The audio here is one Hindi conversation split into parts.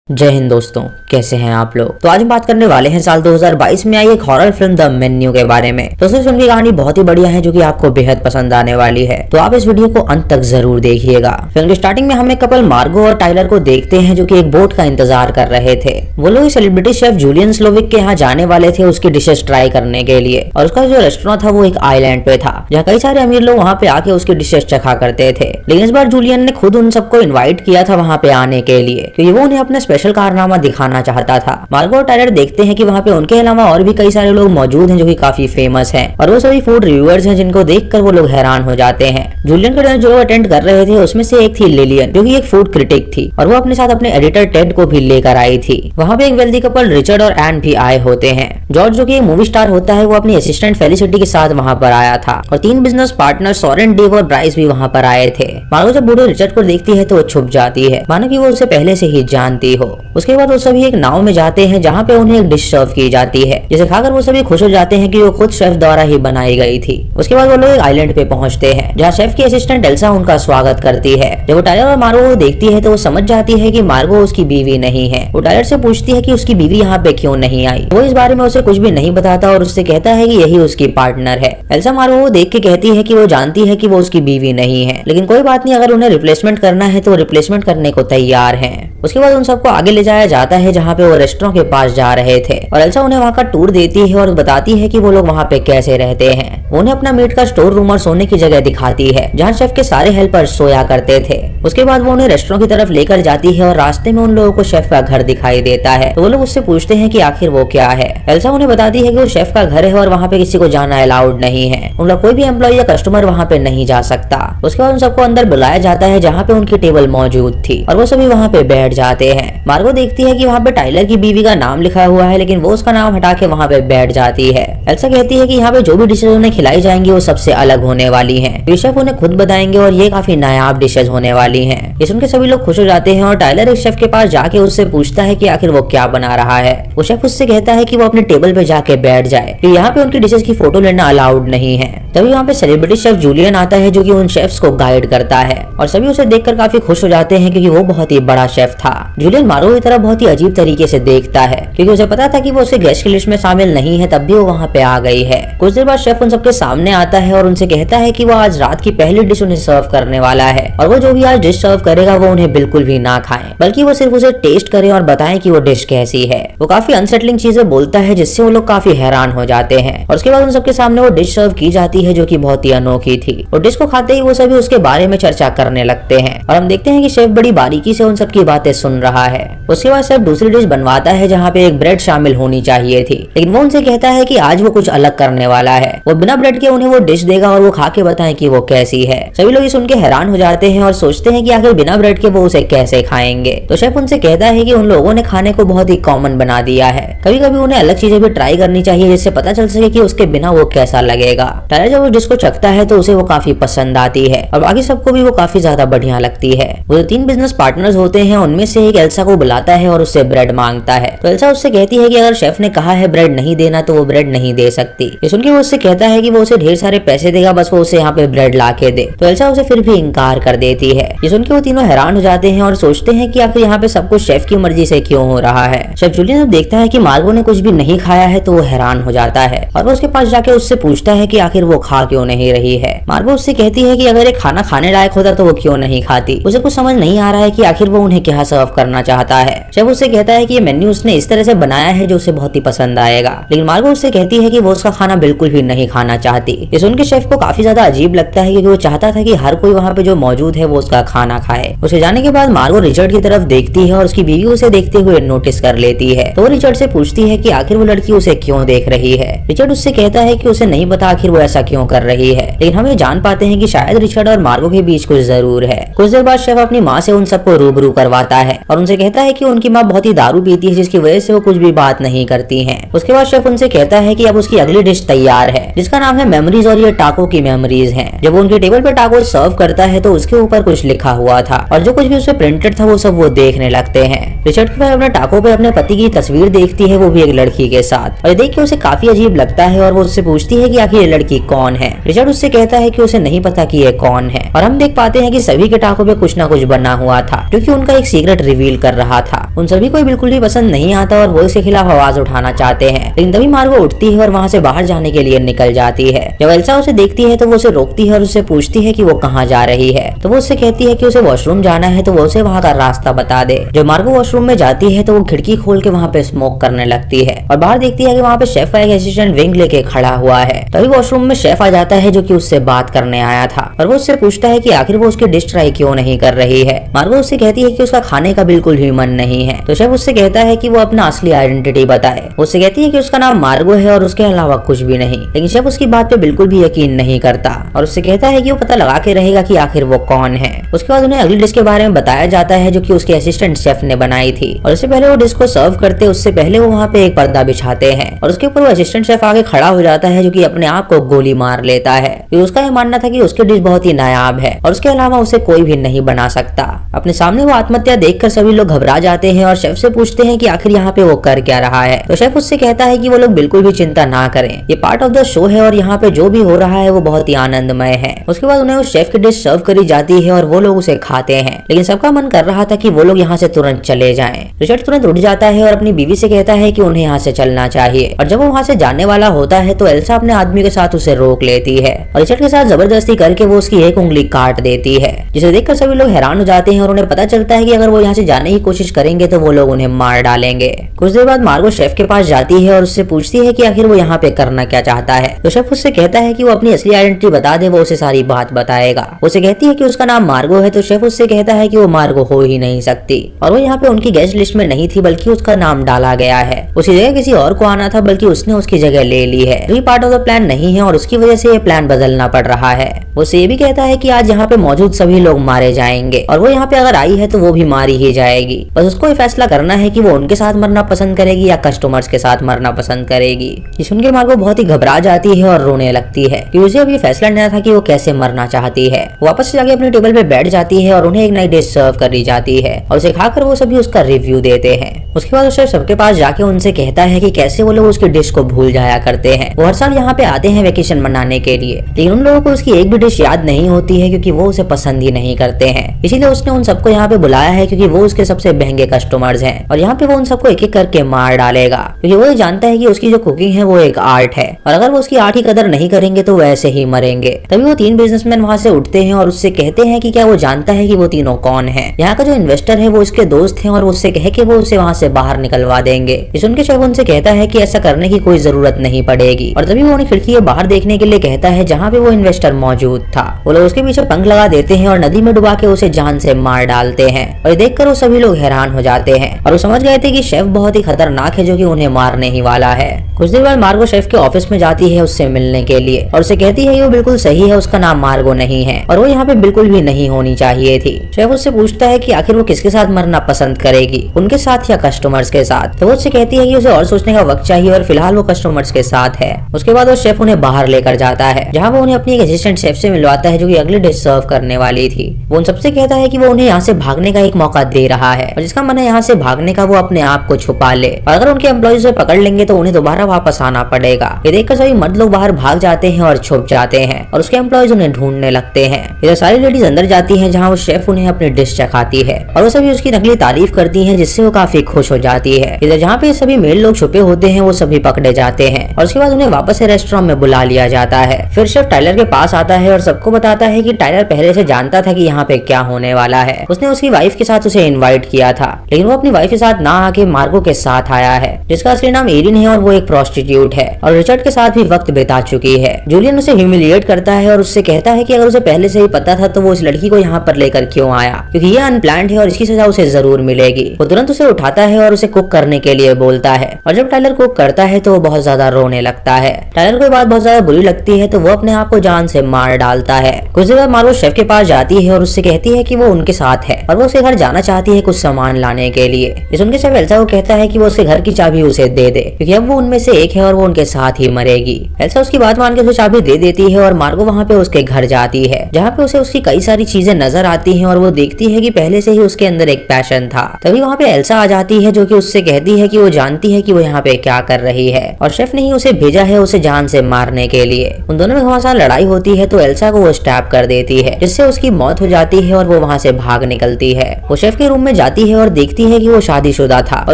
जय हिंद दोस्तों, कैसे हैं आप लोग। तो आज हम बात करने वाले हैं साल 2022 में आई एक हॉरर फिल्म द मेन्यू के बारे में। दोस्तों, फिल्म की कहानी बहुत ही बढ़िया है जो कि आपको बेहद पसंद आने वाली है, तो आप इस वीडियो को अंत तक जरूर देखिएगा। फिल्म के स्टार्टिंग में हम एक कपल मार्गो और टाइलर को देखते हैं जो कि एक बोट का इंतजार कर रहे थे। वो लोग सेलिब्रिटी शेफ जूलियन स्लोविक के यहाँ जाने वाले थे उसकी डिशेस ट्राई करने के लिए, और उसका जो रेस्टोरेंट था वो एक आइलैंड पे था जहाँ कई सारे अमीर लोग वहाँ पे आके उसकी डिशेस चखा करते थे। लेकिन इस बार जूलियन ने खुद उन सबको इन्वाइट किया था वहाँ पे आने के लिए, क्योंकि वो उन्हें अपना स्पेशल कारनामा दिखाना चाहता था। मार्गो और टाइलर देखते हैं कि वहाँ पे उनके अलावा और भी कई सारे लोग मौजूद हैं जो कि काफी फेमस हैं, और वो सभी फूड रिव्यूअर्स हैं जिनको देखकर वो लोग हैरान हो जाते हैं। जूलियन का डिनर जो अटेंड कर रहे थे उसमें से एक थी लिलियन जो कि एक फूड क्रिटिक थी, और वो अपने साथ अपने एडिटर टेड को भी लेकर आई थी। वहाँ पे एक वेल्दी कपल रिचर्ड और एन भी आए होते हैं। जॉर्ज जो कि एक मूवी स्टार होता है वो अपनी असिस्टेंट फेलिसिटी के साथ वहाँ पर आया था, और 3 बिजनेस पार्टनर सोरेन, डेव और ब्राइस भी वहाँ पर आए थे। मार्गो जब बूढ़े रिचर्ड को देखती है तो वो छुप जाती है, मानो कि वो उसे पहले से ही जानती हो। उसके बाद वो सभी एक नाव में जाते हैं जहाँ पे उन्हें एक डिश सर्व की जाती है, जिसे खाकर वो सभी खुश हो जाते हैं कि वो खुद शेफ द्वारा ही बनाई गई थी। उसके बाद वो लोग एक आइलैंड पे पहुंचते हैं जहाँ शेफ की असिस्टेंट एल्सा उनका स्वागत करती है। जब वो टाइलर और मार्गो को देखती है तो वो समझ जाती है कि मार्गो उसकी बीवी नहीं है। वो टाइलर से पूछती है कि उसकी बीवी यहाँ पे क्यों नहीं आई। वो इस बारे में उसे कुछ भी नहीं बताता और उससे कहता है कि यही उसकी पार्टनर है। एल्सा मार्गो को देख के कहती है कि वो जानती है कि वो उसकी बीवी नहीं है, लेकिन कोई बात नहीं, अगर उन्हें रिप्लेसमेंट करना है तो रिप्लेसमेंट करने को तैयार है। उसके बाद उन सबको आगे ले जाया जाता है जहाँ पे वो रेस्टोरेंट के पास जा रहे थे, और एल्सा उन्हें वहाँ का टूर देती है और बताती है कि वो लोग वहाँ पे कैसे रहते हैं। उन्हें अपना मीट का स्टोर रूम और सोने की जगह दिखाती है जहाँ शेफ के सारे हेल्पर्स सोया करते थे। उसके बाद वो उन्हें रेस्टोरेंट की तरफ लेकर जाती है और रास्ते में उन लोगों को शेफ का घर दिखाई देता है, तो वो लोग उससे पूछते हैं कि आखिर वो क्या है। एल्सा उन्हें बताती है कि वो शेफ का घर है और वहाँ पे किसी को जाना अलाउड नहीं है, उनका कोई भी एम्प्लॉय या कस्टमर वहाँ पे नहीं जा सकता। उसके बाद उन सबको अंदर बुलाया जाता है जहाँ पे उनकी टेबल मौजूद थी, और वो सभी वहाँ पे बैठ जाते हैं। मार्गो देखती है कि वहाँ पे टाइलर की बीवी का नाम लिखा हुआ है, लेकिन वो उसका नाम हटा के वहाँ पे बैठ जाती है। एल्सा कहती है कि यहाँ पे जो भी डिशेज उन्हें खिलाई जाएंगी वो सबसे अलग होने वाली हैं। शेफ उन्हें खुद बताएंगे और ये काफी नायाब डिशेज होने वाली हैं। ये सुनकर सभी लोग खुश हो जाते हैं, और टाइलर एक शेफ के पास जाके उससे पूछता है कि आखिर वो क्या बना रहा है। वो शेफ उससे कहता है कि वो अपने टेबल पे जाके बैठ जाए, कि यहाँ पे उनकी डिशेज की फोटो लेना अलाउड नहीं है। तभी वहाँ पे सेलिब्रिटी शेफ जूलियन आता है जो कि उन शेफ्स को गाइड करता है, और सभी उसे देखकर काफी खुश हो जाते हैं क्योंकि वो बहुत ही बड़ा शेफ था। जूलियन मार्गो की तरह बहुत ही अजीब तरीके से देखता है क्योंकि उसे पता था कि वो उसके गेस्ट की लिस्ट में शामिल नहीं है, तब भी वो वहाँ पे आ गई है। कुछ देर बाद शेफ उन सबके सामने आता है और उनसे कहता है कि वो आज रात की पहली डिश उन्हें सर्व करने वाला है, और वो जो भी आज डिश सर्व करेगा वो उन्हें बिल्कुल भी ना खाएं, बल्कि वो सिर्फ उसे टेस्ट करें और बताएं कि वो डिश कैसी है। वो काफी अनसेटलिंग चीजें बोलता है जिससे वो लोग काफी हैरान हो जाते हैं, और उसके बाद उन सबके सामने वो डिश सर्व की जाती है जो कि बहुत ही अनोखी थी। और डिश को खाते ही वो सभी उसके बारे में चर्चा करने लगते हैं, और हम देखते हैं कि शेफ बड़ी बारीकी से उन सबकी बातें सुन रहा है। उसके बाद शेफ दूसरी डिश बनवाता है जहाँ पे एक ब्रेड शामिल होनी चाहिए थी, लेकिन वो उनसे कहता है कि आज वो कुछ अलग करने वाला है। वो बिना ब्रेड के उन्हें वो डिश देगा और वो खा के बताएं कि वो कैसी है। सभी लोग सुन के हैरान हो जाते हैं और सोचते हैं कि आखिर बिना ब्रेड के वो उसे कैसे खाएंगे। तो शेफ उनसे कहता है कि उन लोगों ने खाने को बहुत ही कॉमन बना दिया है, कभी कभी उन्हें अलग चीजें भी ट्राई करनी चाहिए जिससे पता चल सके कि उसके बिना वो कैसा लगेगा। टाइलर जब वो डिश को चखता है तो उसे वो काफी पसंद आती है, और बाकी सबको भी वो काफी ज्यादा बढ़िया लगती है। वो जो 3 बिजनेस पार्टनर्स होते हैं उनमें से एक एल्सा को बुलाता है और उससे ब्रेड मांगता है, तो एल्सा उससे कहती है कि अगर शेफ ने कहा है ब्रेड नहीं देना तो वो ब्रेड नहीं दे सकती। ये सुन के वो उससे कहता है कि वो उसे ढेर सारे पैसे देगा, बस वो उसे यहाँ पे ब्रेड ला के दे, तो एल्सा उसे फिर भी इनकार कर देती है। ये सुन के वो तीनों हैरान हो जाते हैं और सोचते हैं कि आखिर यहाँ पे सब कुछ शेफ की मर्जी से क्यों हो रहा है। शेफ जूलियन जब देखता है कि मार्गो ने कुछ भी नहीं खाया है तो वो हैरान हो जाता है, और वो उसके पास जाके उससे पूछता है कि आखिर वो खा क्यों नहीं रही है। मार्गो उससे कहती है कि अगर एक खाना खाने लायक होता तो वो क्यों नहीं खाती। उसे कुछ समझ नहीं आ रहा है कि आखिर वो उन्हें क्या सर्व करना चाहता है। शेफ उससे कहता है कि ये मेन्यू उसने इस तरह से बनाया है जो उसे बहुत ही पसंद आएगा, लेकिन मार्गो उससे कहती है कि वो उसका खाना बिल्कुल भी नहीं खाना चाहती। ये सुन के शेफ को काफी ज्यादा अजीब लगता है क्योंकि वो चाहता था कि हर कोई वहाँ पे जो मौजूद है वो उसका खाना खाए। उसके जाने के बाद मार्गो रिचर्ड की तरफ देखती है और उसकी बीवी उसे देखते हुए नोटिस कर लेती है, तो रिचर्ड से पूछती है कि आखिर वो लड़की उसे क्यों देख रही है। रिचर्ड उससे कहता है कि उसे नहीं पता आखिर वो ऐसा क्यों कर रही है, लेकिन हम ये जान पाते हैं कि शायद रिचर्ड और मार्गो के बीच कुछ जरूर है। कुछ देर बाद शेफ अपनी माँ से उन सबको रूबरू करवाता है और उनसे कहता है कि उनकी माँ बहुत ही दारू पीती है जिसकी वजह से वो कुछ भी बात नहीं करती है। उसके बाद शेफ उनसे कहता है कि अब उसकी अगली डिश तैयार है जिसका नाम है मेमोरीज, और ये टाको की मेमोरीज है। जब वो उनके टेबल पे टाको सर्व करता है तो उसके ऊपर कुछ लिखा हुआ था, और जो कुछ भी उसपे प्रिंटेड था वो सब वो देखने लगते हैं। रिचर्ड की अपने टाको पे अपने पति की तस्वीर देखती है, वो भी एक लड़की के साथ, और देख के उसे काफी अजीब लगता है और वो उससे पूछती है कि आखिर ये लड़की कौन है। रिचर्ड उससे कहता है कि उसे नहीं पता कि ये कौन है, और हम देख पाते हैं कि सभी के टाको पे कुछ ना कुछ बना हुआ था जो कि उनका एक सीक्रेट रिवील कर रहा था। उन सभी को बिल्कुल भी पसंद नहीं आता और वो इसके खिलाफ आवाज उठाना चाहते हैं, लेकिन तभी मार्गो उठती है और वहाँ से बाहर जाने के लिए निकल जाती है। जब एल्सा उसे देखती है तो वो उसे रोकती है और उससे पूछती है कि वो कहाँ जा रही है। तो वो उससे कहती है कि उसे वॉशरूम जाना है, तो वो उसे वहाँ का रास्ता बता दे। जब मार्गो वॉशरूम में जाती है तो वो खिड़की खोल के वहाँ पे स्मोक करने लगती है और बाहर देखती है कि वहाँ पे शेफ का एक असिस्टेंट विंग लेके खड़ा हुआ है। तभी वॉशरूम में शेफ आ जाता है जो कि उससे बात करने आया था और वो उससे पूछता है कि आखिर वो उसकी डिश ट्राई क्यों नहीं कर रही है। मार्गो उससे कहती है कि उसका खाने का बिल्कुल भी मन नहीं है। तो शेफ उससे कहता है कि वो अपना असली आइडेंटिटी बताए। उससे कहती है कि उसका नाम मार्गो है और उसके अलावा कुछ भी नहीं, लेकिन शेफ उसकी बात पे बिल्कुल भी यकीन नहीं करता और उससे कहता है कि वो पता लगा के रहेगा कि आखिर वो कौन है। उसके बाद उन्हें अगली डिश के बारे में बताया जाता है जो कि उसके असिस्टेंट शेफ ने बनाई थी और उससे पहले वो डिश को सर्व करते उससे पहले वो वहाँ पे एक पर्दा बिछाते हैं और उसके ऊपर वो असिस्टेंट शेफ आगे खड़ा हो जाता है जो कि अपने आप को गोली मार लेता है। उसका ये मानना था कि उसकी डिश बहुत ही नायाब है और उसके अलावा उसे कोई भी नहीं बना सकता। अपने सामने वो आत्महत्या देखकर सभी लोग घबरा जाते हैं और शेफ से पूछते हैं कि आखिर यहाँ पे वो कर क्या रहा है। तो शेफ उससे कहता है कि वो लोग बिल्कुल भी चिंता ना करें, ये पार्ट ऑफ द शो है और यहाँ पे जो भी हो रहा है वो बहुत ही आनंदमय है। उसके बाद उन्हें उस शेफ की डिश सर्व करी जाती है और वो लोग उसे खाते हैं, लेकिन सबका मन कर रहा था कि वो लोग यहाँ से तुरंत चले जाएं। रिचर्ड तुरंत उठ जाता है और अपनी बीवी से कहता है कि उन्हें यहाँ से चलना चाहिए और जब वो वहाँ से जाने वाला होता है तो एल्सा अपने आदमी के साथ उसे रोक लेती है और रिचर्ड के साथ जबरदस्ती करके वो उसकी एक उंगली काट देती है, जिसे देखकर सभी लोग हैरान हो जाते हैं और उन्हें पता चलता है कि अगर वो यहाँ से जाने की कोशिश करेंगे तो वो लोग उन्हें मार डालेंगे। कुछ देर बाद मार्गो शेफ के पास जाती है और उससे पूछती है कि आखिर वो यहाँ पे करना क्या चाहता है। तो शेफ उससे कहता है कि वो अपनी असली आइडेंटिटी बता दे, वो उसे सारी बात बताएगा। उसे कहती है कि उसका नाम मार्गो है, तो शेफ उससे कहता है कि वो मार्गो हो ही नहीं सकती और वो यहाँ पे उनकी गेस्ट लिस्ट में नहीं थी बल्कि उसका नाम डाला गया है। उसी जगह किसी और को आना था बल्कि उसने उसकी जगह ले ली है। ये पार्ट ऑफ द प्लान नहीं है और उसकी वजह से ये प्लान बदलना पड़ रहा है। वो ये भी कहता है कि आज यहाँ पे मौजूद सभी लोग मारे जाएंगे और वो यहाँ पे अगर आई है तो वो भी मारी ही जाएगी। बस उसको ये फैसला करना है कि वो उनके साथ मरना पसंद करेगी या कस्टमर्स के साथ मरना पसंद करेगी। ये सुनकर मार्गो बहुत ही घबरा जाती है और रोने लगती है कि उसे अब ये फैसला लेना था कि वो कैसे मरना चाहती है। वापस से जाके अपने टेबल पे बैठ जाती है और उन्हें एक नई डिश सर्व करी जाती है और उसे खाकर वो सभी उसका रिव्यू देते हैं। उसके बाद उसे सबके पास जाके उनसे कहता है कि कैसे वो लोग उसकी डिश को भूल जाया करते हैं। वो हर साल यहाँ पे आते हैं वेकेशन मनाने के लिए, लेकिन उन लोगों को उसकी एक भी डिश याद नहीं होती है क्योंकि वो उसे पसंद ही नहीं करते हैं। इसीलिए उसने उन सबको यहाँ पे बुलाया है क्योंकि वो उसके सबसे महंगे कस्टमर्स हैं और यहाँ पे वो उन सबको एक एक करके मार डालेगा क्योंकि वो जानता है कि उसकी जो कुकिंग है वो एक आर्ट है और अगर वो उसकी आर्ट की कदर नहीं करेंगे तो वैसे ही मरेंगे। तभी वो तीन बिजनेसमैन वहाँ से उठते हैं और उससे कहते हैं कि क्या वो जानता है कि वो तीनों कौन है। यहाँ का जो इन्वेस्टर है वो उसके दोस्त है और उससे कहे कि वो उसे वहाँ से बाहर निकलवा देंगे। इस उनके शेफ उनसे कहता है कि ऐसा करने की कोई जरूरत नहीं पड़ेगी और तभी वो उन्हें खिड़की के बाहर देखने के लिए कहता है जहाँ पे वो इन्वेस्टर मौजूद था। वो लोग उसके पीछे पंख लगा देते हैं और नदी में डुबा के उसे जान से मार डालते हैं और देखकर वो सभी लोग हैरान हो जाते हैं और वो समझ गए थे कि शेफ बहुत ही खतरनाक है जो कि उन्हें मारने ही वाला है। कुछ देर बाद मार्गो शेफ के ऑफिस में जाती है उससे मिलने के लिए और उसे कहती है कि वो बिल्कुल सही है, उसका नाम मार्गो नहीं है और वो यहाँ पे बिल्कुल भी नहीं होनी चाहिए थी। शेफ उससे पूछता है कि आखिर वो किसके साथ मरना पसंद करेगी, उनके साथ या कस्टमर्स के साथ। तो वो उससे कहती है कि उसे और सोचने का वक्त चाहिए और फिलहाल वो कस्टमर्स के साथ है। उसके बाद वो शेफ उन्हें बाहर लेकर जाता है जहाँ वो उन्हें अपनी एक असिस्टेंट शेफ से मिलवाता है जो कि अगली डिश सर्व करने वाली थी। वो उन सबसे कहता है कि वो उन्हें यहाँ से भागने का एक मौका दे रहा है और जिसका मन है यहाँ से भागने का वो अपने आप को छुपा ले और अगर उनके एम्प्लॉयज उसे पकड़ लेंगे तो उन्हें दोबारा वापस आना पड़ेगा। ये देखकर सभी मर्द लोग बाहर भाग जाते हैं और छुप जाते हैं और उसके एम्प्लॉयज उन्हें ढूंढने लगते हैं। इधर सारी लेडीज अंदर जाती हैं जहाँ वो शेफ उन्हें अपनी डिश चखाती है और वो सभी उसकी नकली तारीफ करती हैं जिससे वो काफी खुश हो जाती है। इधर जहाँ पे सभी मेल लोग छुपे होते हैं वो सभी पकड़े जाते हैं और उसके बाद उन्हें वापस से रेस्टोरेंट में बुला लिया जाता है। फिर शेफ टाइलर के पास आता है और सबको बताता है कि टाइलर पहले से जानता था कि यहाँ पे क्या होने वाला है। उसने उसकी वाइफ के साथ उसे इनवाइट किया था लेकिन वो अपनी वाइफ के साथ ना आके मार्गो के साथ आया है जिसका असली नाम एरिन है और वो एक प्रोस्टिट्यूट है और रिचर्ड के साथ भी वक्त बिता चुकी है। जूलियन उसे ह्यूमिलिएट करता है और उससे कहता है कि अगर उसे पहले से ही पता था तो वो इस लड़की को यहाँ पर लेकर क्यों आया क्योंकि ये अनप्लान्ड है और इसकी सजा उसे जरूर मिलेगी। वो तुरंत उसे उठाता है और उसे कुक करने के लिए बोलता है और जब टाइलर कुक करता है तो वो बहुत ज्यादा रोने लगता है। टाइलर को बात बहुत ज्यादा बुरी लगती है तो वो अपने आप को जान से मार डालता है। कुछ देर बाद मार्गो शेफ के पास जाती है और उससे कहती है कि वो उनके साथ है और वो उसके घर जाना चाहती है कुछ सामान लाने के लिए। इस उनके शेफ एल्सा को कहता है कि वो उसके घर की चाबी उसे दे दे क्योंकि अब वो उनमें से एक है और वो उनके साथ ही मरेगी। एल्सा उसकी बात मान के उसे चाबी दे देती है और मार्गो वहाँ पे उसके घर जाती है जहाँ पे उसे उसकी कई सारी चीजें नजर आती हैं और वो देखती है कि पहले से ही उसके अंदर एक पैशन था। तभी वहाँ पे एल्सा आ जाती है जो कि उससे कहती है कि वो जानती है कि वो यहाँ पे क्या कर रही है और शेफ ने ही उसे भेजा है उसे जान से मारने के लिए। उन दोनों में घमासान लड़ाई होती है तो एल्सा को वो स्टैप कर देती है जिससे उसकी मौत हो जाती है और वो वहाँ से भाग निकलती है। वो शेफ के रूम में जाती है और देखती है कि वो शादीशुदा था और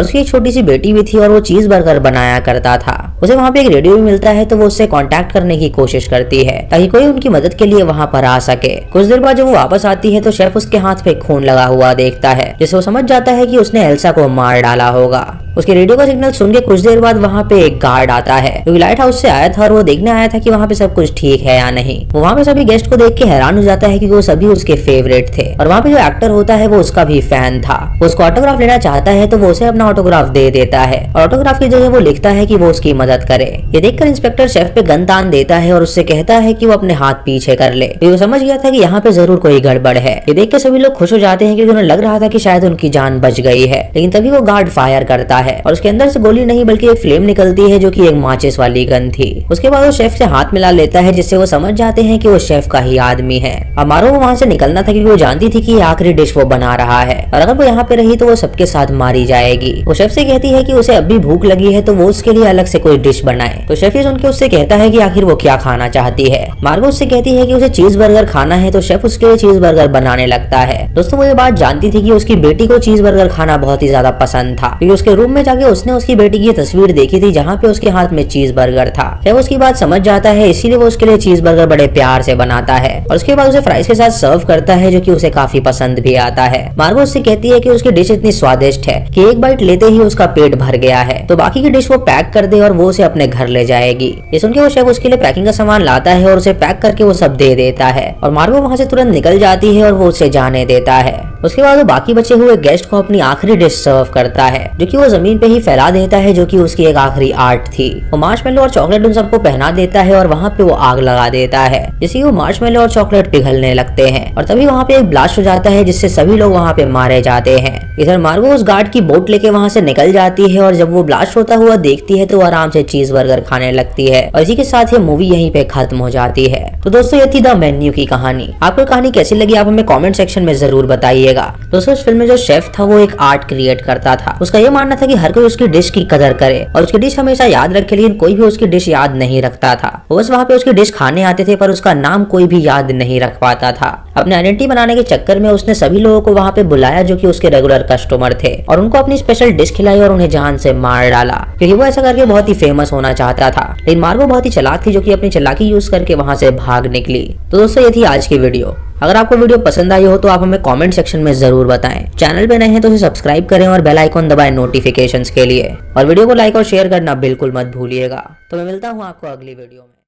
उसकी एक छोटी सी बेटी भी थी और वो चीज बर्गर बनाया करता था। उसे वहाँ पे एक रेडियो भी मिलता है तो वो उससे कांटेक्ट करने की कोशिश करती है ताकि कोई उनकी मदद के लिए वहाँ पर आ सके। कुछ देर बाद जब वो वापस आती है तो शेफ उसके हाथ पे खून लगा हुआ देखता है, जिससे वो समझ जाता है कि उसने एल्सा को मार डाला होगा। उसके रेडियो का सिग्नल सुन के कुछ देर बाद वहाँ पे एक गार्ड आता है जो लाइट हाउस से आया था और वो देखने आया था कि वहाँ पे सब कुछ ठीक है या नहीं। वो वहाँ पे सभी गेस्ट को देख के हैरान हो जाता है कि वो सभी उसके फेवरेट थे और वहाँ पे जो एक्टर होता है वो उसका भी फैन था। वो उसको ऑटोग्राफ लेना चाहता है तो वो उसे अपना ऑटोग्राफ दे देता है और ऑटोग्राफ की जगह वो लिखता है कि वो उसकी मदद करे। ये देखकर इंस्पेक्टर शेफ पे गन तान देता है और उससे कहता है कि वो अपने हाथ पीछे कर ले। वो समझ गया था कि यहाँ पे जरूर कोई गड़बड़ है। ये देख के सभी लोग खुश हो जाते हैं क्योंकि उन्हें लग रहा था कि शायद उनकी जान बच गई है, लेकिन तभी वो गार्ड फायर करता है और उसके अंदर से गोली नहीं बल्कि एक फ्लेम निकलती है जो कि एक माचिस वाली गन थी। उसके बाद वो शेफ से हाथ मिला लेता है जिससे वो समझ जाते हैं कि वो शेफ का ही आदमी है। अब मारो वो वहाँ से निकलना था क्योंकि वो जानती थी कि ये आखिरी डिश वो बना रहा है और अगर वो यहाँ पे रही तो वो सबके साथ मारी जाएगी। वो शेफ से कहती है कि उसे अब भी भूख लगी है तो वो उसके लिए अलग से कोई डिश बनाए। तो शेफ ये सुन के उससे कहता है कि आखिर वो क्या खाना चाहती है। मार्गो उससे कहती है कि उसे चीज बर्गर खाना है तो शेफ उसके लिए चीज बर्गर बनाने लगता है। दोस्तों वो ये बात जानती थी कि उसकी बेटी को चीज बर्गर खाना बहुत ही ज्यादा पसंद था क्योंकि उसके रूम में जाके उसने उसकी बेटी की तस्वीर देखी थी जहाँ पे उसके हाथ में चीज बर्गर था। शेफ उसकी बात समझ जाता है, इसीलिए वो उसके लिए चीज बर्गर बड़े प्यार से बनाता है और उसके बाद उसे फ्राइज के साथ सर्व करता है जो कि उसे काफी पसंद भी आता है। मार्गो उससे कहती है कि उसकी डिश इतनी स्वादिष्ट है कि एक बाइट लेते ही उसका पेट भर गया है तो बाकी की डिश वो पैक कर दे और वो उसे अपने घर ले जाएगी। ये सुनकर वो शेफ उसके लिए पैकिंग का सामान लाता है और उसे पैक करके वो सब दे देता है और मार्गो वहाँ से तुरंत निकल जाती है और वो उसे जाने देता है। उसके बाद वो बाकी बचे हुए गेस्ट को अपनी आखिरी डिश सर्व करता है जो कि वो जमीन पे ही फैला देता है जो कि उसकी एक आखिरी आर्ट थी। वो मार्शमेलो और चॉकलेट उन सबको पहना देता है और वहाँ पे वो आग लगा देता है जिससे वो मार्शमेलो और चॉकलेट पिघलने लगते हैं और तभी वहाँ पे एक ब्लास्ट हो जाता है जिससे सभी लोग वहाँ पे मारे जाते हैं। इधर मार्गो उस गार्ड की बोट लेके वहाँ से निकल जाती है और जब वो ब्लास्ट होता हुआ देखती है तो आराम से चीज बर्गर खाने लगती है और इसी के साथ ये मूवी यहीं पे खत्म हो जाती है। तो दोस्तों ये थी द मेन्यू की कहानी। आपको कहानी कैसी लगी आप हमें कमेंट सेक्शन में जरूर बताइएगा। दोस्तों इस फिल्म में जो शेफ था वो एक आर्ट क्रिएट करता था। उसका ये मानना था कि हर कोई उसकी डिश की कदर करे और उसकी डिश हमेशा याद रखे, लेकिन कोई भी उसकी डिश याद नहीं रखता था। वो बस वहाँ पे उसकी डिश खाने आते थे पर उसका नाम कोई भी याद नहीं रख पाता था। अपने आइडेंटिटी बनाने के चक्कर में उसने सभी लोगों को वहाँ पे बुलाया जो कि उसके रेगुलर कस्टमर थे और उनको अपनी स्पेशल डिश खिलाई और उन्हें जान से मार डाला क्योंकि वो ऐसा करके बहुत ही फेमस होना चाहता था। लेकिन मार्गो बहुत ही चालाक थी जो कि अपनी चालाकी यूज करके वहाँ से भाग निकली। तो दोस्तों ये थी आज की वीडियो। अगर आपको वीडियो पसंद आई हो तो आप हमें कमेंट सेक्शन में जरूर बताएं। चैनल पे नए हैं तो इसे सब्सक्राइब करें और बेल आइकॉन दबाएं नोटिफिकेशंस के लिए और वीडियो को लाइक और शेयर करना बिल्कुल मत भूलिएगा। तो मैं मिलता हूँ आपको अगली वीडियो में।